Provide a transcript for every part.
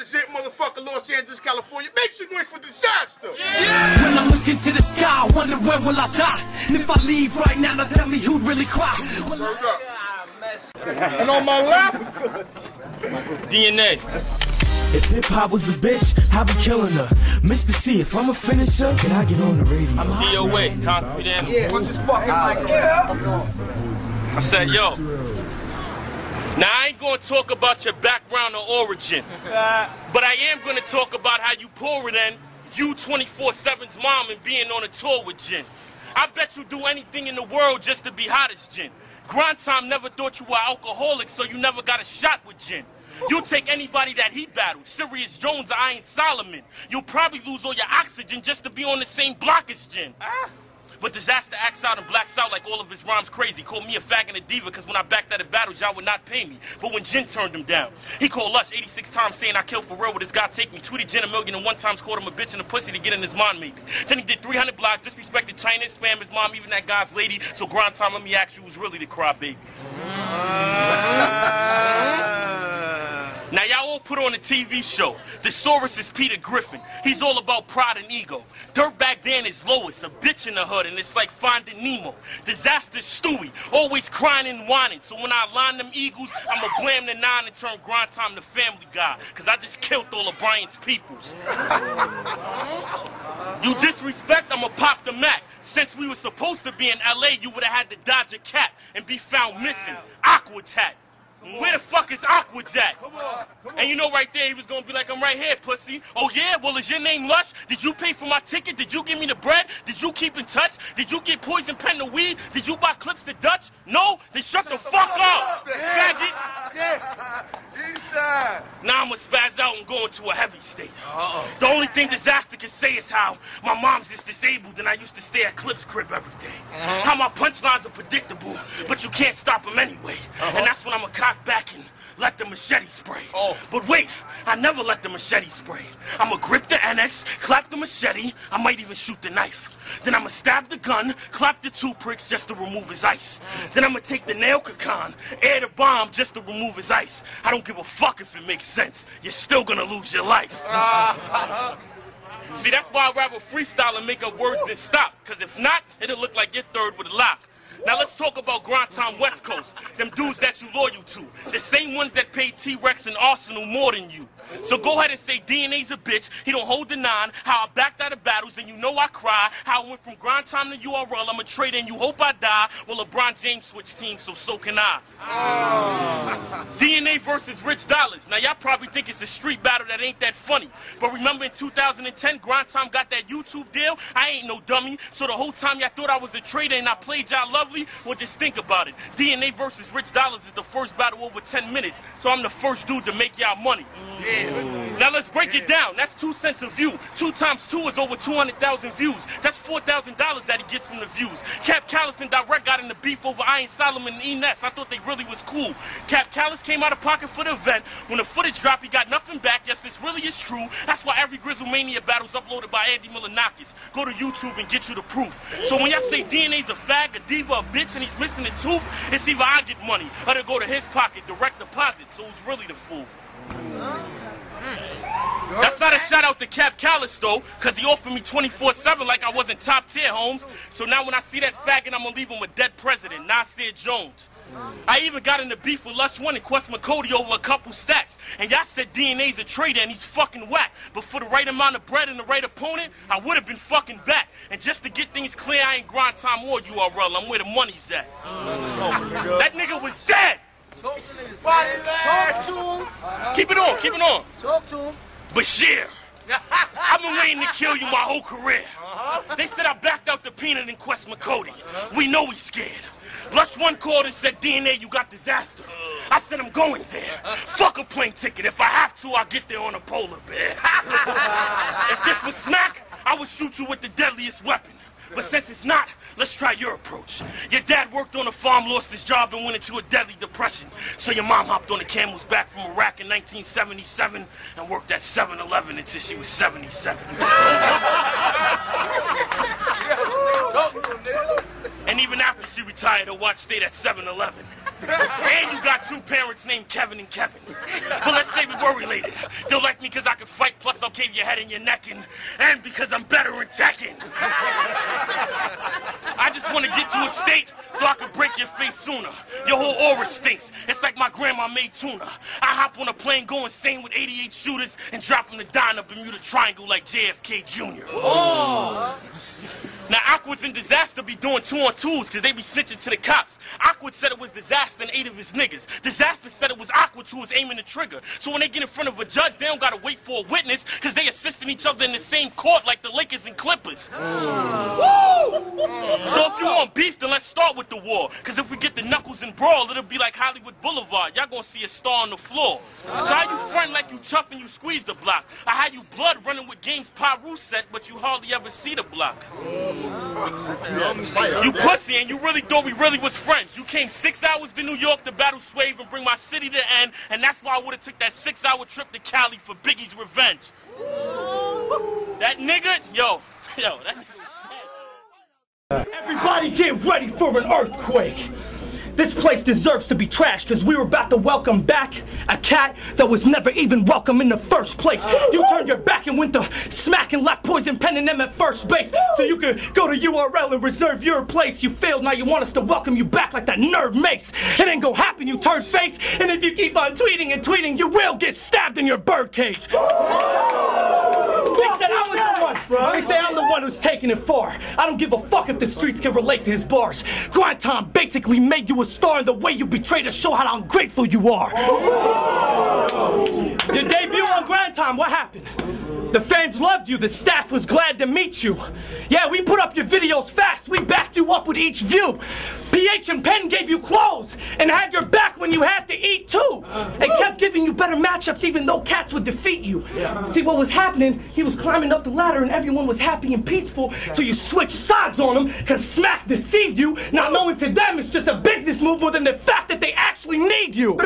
represent motherfucking Los Angeles, California. Make some noise for Dizaster. Yeah. When I look into the sky, I wonder where will I die? And if I leave right now, now tell me who'd really cry. And on my left, D.N.A. If hip-hop was a bitch, I'd be killing her. Mr. C, if I'm a finisher, can I get on the radio? I'm DOA, concrete animal. Yeah, what's his fucking mic? I said, yo. Now, I ain't gonna talk about your background or origin, but I am gonna talk about how you poor than you 24/7's mom and being on a tour with Jin. I bet you do anything in the world just to be hot as Jin. Grind Time never thought you were alcoholic, so you never got a shot with Jin. You'll take anybody that he battled, Sirius Jones or Iron Solomon. You'll probably lose all your oxygen just to be on the same block as Jin. But Dizaster acts out and blacks out like all of his rhymes crazy. Called me a fag and a diva because when I backed out of battles, y'all would not pay me. But when Jin turned him down, he called us 86 times saying I killed for real, would this guy take me? Tweeted Jin 1,000,000 and 1 times, called him a bitch and a pussy to get in his mind maybe. Then he did 300 blocks, disrespected China, spam his mom, even that guy's lady. So Grind Time, let me ask you, who's really the crybaby? Now, y'all all put on a TV show. Thesaurus is Peter Griffin. He's all about pride and ego. Dirtbag Dan is Lois, a bitch in the hood, and it's like Finding Nemo. Dizaster's Stewie, always crying and whining. So when I line them eagles, I'ma blam the 9 and turn Grind Time to Family Guy, because I just killed all of Brian's peoples. You disrespect, I'ma pop the Mac. Since we were supposed to be in LA, you would've had to dodge a cat and be found missing. Aqua Tat. Where the fuck is Aqua's at? Come on. And you know right there he was gonna be like, I'm right here, pussy. Oh yeah? Well, is your name Lush? Did you pay for my ticket? Did you give me the bread? Did you keep in touch? Did you get poison pen to weed? Did you buy clips to Dutch? No? Then shut the fuck up, faggot. Now I'ma spaz out and go into a heavy state. The only thing Dizaster can say is how my mom's is disabled and I used to stay at Clip's crib every day. How my punchlines are predictable, but you can't stop them anyway. And that's when I'ma cock back and let the machete spray. But wait, I never let the machete spray. I'ma grip the NX, clap the machete, I might even shoot the knife. Then I'ma stab the gun, clap the 2 pricks just to remove his ice. Then I'ma take the nail cocan, air the bomb just to remove his ice. I don't give a fuck if it makes sense. You're still gonna lose your life. See, that's why I'd rather freestyle and make up words than stop. Cause if not, it'll look like you're third with a lock. Now let's talk about Grind Time West Coast, them dudes that you loyal to, the same ones that paid T-Rex and Arsenal more than you. So go ahead and say D.N.A.'s a bitch, he don't hold the 9, how I backed out of battles and you know I cry, how I went from Grind Time to URL, I'm a traitor and you hope I die. Well, LeBron James switched teams, so can I. D.N.A. versus Rich Dollars. Now y'all probably think it's a street battle that ain't that funny, but remember in 2010, Grind Time got that YouTube deal? I ain't no dummy, so the whole time y'all thought I was a traitor and I played y'all lovely? Well, just think about it. D.N.A. versus Rich Dollars is the first battle over 10 minutes, so I'm the first dude to make y'all money. Now let's break it down. That's 2 cents a view. 2 times 2 is over 200,000 views. That's $4,000 that he gets from the views. Cap Callis and Direct got in the beef over Iron Solomon and E-Ness. I thought they really was cool. Cap Callis came out of pocket for the event. When the footage dropped, he got nothing back. Yes, this really is true. That's why every Grizzlemania battle is uploaded by Andy Milonakis. Go to YouTube and get you the proof. So when y'all say D.N.A.'s a fag, a diva, a bitch, and he's missing a tooth, it's either I get money or they go to his pocket, direct deposit. So who's really the fool? That's not a shout out to Cap Callis though, cause he offered me 24/7 like I wasn't top tier, Holmes. So now when I see that faggot, I'm gonna leave him a dead president, Nasir Jones. I even got in the beef with Lush One and Quest McCody over a couple stacks. And y'all said D.N.A.'s a traitor and he's fucking whack. But for the right amount of bread and the right opponent, I would have been fucking back. And just to get things clear, I ain't Grind Time or URL. I'm where the money's at. That nigga was dead. Talk to him. Keep it on, keep it on. Talk to him. Bashir, I've been waiting to kill you my whole career. They said I backed out the peanut in Quest McCody. We know he's scared. Lush One called and said, D.N.A., you got Dizaster. I said, I'm going there. Fuck a plane ticket. If I have to, I'll get there on a polar bear. If this was smack, I would shoot you with the deadliest weapon. But since it's not, let's try your approach. Your dad worked on a farm, lost his job, and went into a deadly depression. So your mom hopped on a camel's back from Iraq in 1977 and worked at 7-Eleven until she was 77. And even after she retired, her watch stayed at 7-Eleven. And you got two parents named Kevin and Kevin. But let's say we worry-lated. They'll like me because I can fight, plus I'll cave your head and your neck in, and because I'm better in Tekken. I just want to get to a state so I can break your face sooner. Your whole aura stinks. It's like my grandma made tuna. I hop on a plane, go insane with 88 shooters, and drop them to dine up Bermuda Triangle like JFK Jr. Oh. Now, Awkward's and Dizaster be doing 2-on-2s because they be snitching to the cops. Awkward said it was Dizaster and 8 of his niggas. Dizaster said it was Awkward who was aiming the trigger. So when they get in front of a judge, they don't gotta wait for a witness because they assisting each other in the same court like the Lakers and Clippers. Woo! So if you want beef, then let's start with the war. Because if we get the knuckles and brawl, it'll be like Hollywood Boulevard. Y'all gonna see a star on the floor. So how you front like you tough and you squeeze the block? I had you blood running with Games Pyru set, but you hardly ever see the block. You pussy, and you really thought we really was friends. You came 6 hours to New York to battle Swave and bring my city to end, and that's why I would've took that 6-hour trip to Cali for Biggie's revenge. That nigga, yo, that nigga. Everybody get ready for an earthquake. This place deserves to be trashed because we were about to welcome back a cat that was never even welcome in the first place. You turned your back and went to smack and left Poison Pen and them at first base so you could go to URL and reserve your place. You failed, now you want us to welcome you back like that nerd Mace. It ain't gonna happen, you turd face. And if you keep on tweeting and tweeting, you will get stabbed in your birdcage. They said I was the one. They say I'm the one who's taking it far. I don't give a fuck if the streets can relate to his bars. Grind Time basically made you a star in the way you betrayed us. Show how ungrateful you are. Your debut on Grind Time, what happened? The fans loved you, the staff was glad to meet you. Yeah, we put up your videos fast, we backed you up with each view. PH and Penn gave you clothes and had your back when you had to eat too. And kept giving you better matchups even though cats would defeat you. See what was happening, he was climbing up the ladder and everyone was happy and peaceful till you switched sides on him cause Smack deceived you, not knowing to them it's just a business move more than the fact that they actually need you.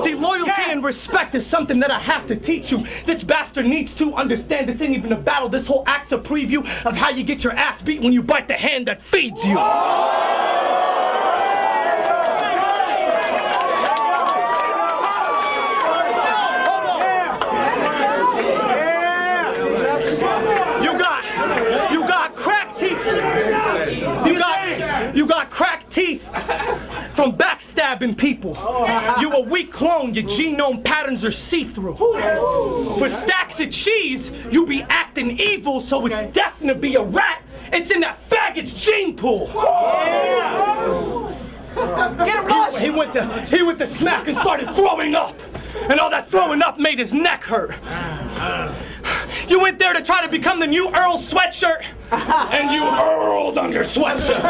See, loyalty and respect is something that I have to teach you. This bastard needs to understand this ain't even a battle. This whole act's a preview of how you get your ass beat when you bite the hand that feeds you. You got cracked teeth. You got cracked teeth from backstabbing people. You a weak clone, your genome patterns are see-through. For stacks of cheese, you be acting evil, so it's destined to be a rat. It's in that faggot's gene pool. He went to Smack and started throwing up. And all that throwing up made his neck hurt. You went there to try to become the new Earl sweatshirt, and you earled on your sweatshirt.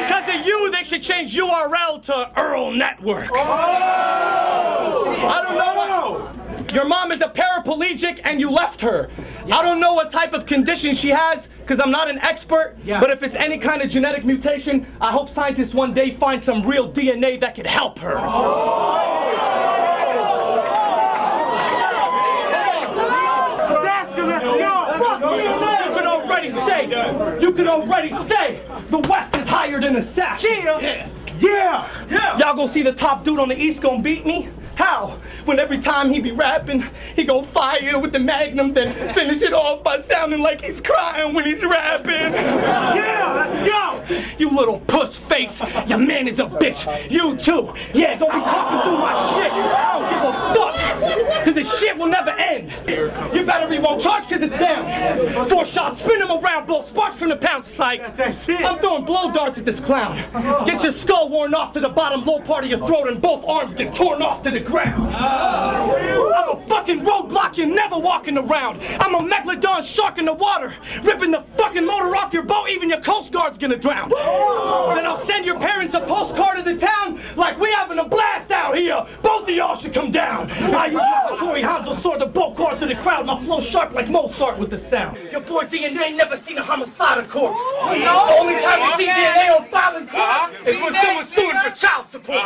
Because of you, they should change URL to Earl Network. I don't know. Your mom is a paraplegic and you left her. I don't know what type of condition she has because I'm not an expert, but if it's any kind of genetic mutation, I hope scientists one day find some real DNA that could help her. You can already say the West is higher than the South. Yeah. Y'all gonna see the top dude on the East gonna beat me? How? When every time he be rapping, he gon' fire with the Magnum, then finish it off by sounding like he's crying when he's rapping. Yeah, let's go! You little puss face, your man is a bitch. You too. Yeah, don't be talking through my shit. I don't give a fuck, cause this shit will never end. Your battery won't charge cause it's down. 4 shots, spin him around, blow sparks from the pound psych. I'm throwing blow darts at this clown. Get your skull worn off to the bottom low part of your throat and both arms get torn off to the ground. I'm a fucking roadblock you're never walking around. I'm a megalodon shark in the water, ripping the fucking motor off your boat, even your Coast Guard's gonna drown. Then I'll send your parents a postcard of the town like we having a blast out here. Both of y'all should come down. I use my Tory Hanzo sword to bow card to the crowd. My flow sharp like Mozart with the sound. Your boy D.N.A never seen a homicidal corpse. The only time you see D.N.A on filing court is when someone's suing for child support.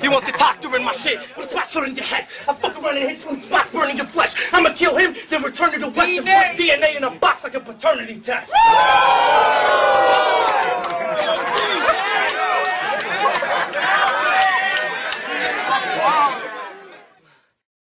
He wants to talk during my shit. Put a spots in your head. I fuck around and hit you in spots burning your flesh. I'ma kill him, then return to the West and put D.N.A in a box like a paternity test. Wow.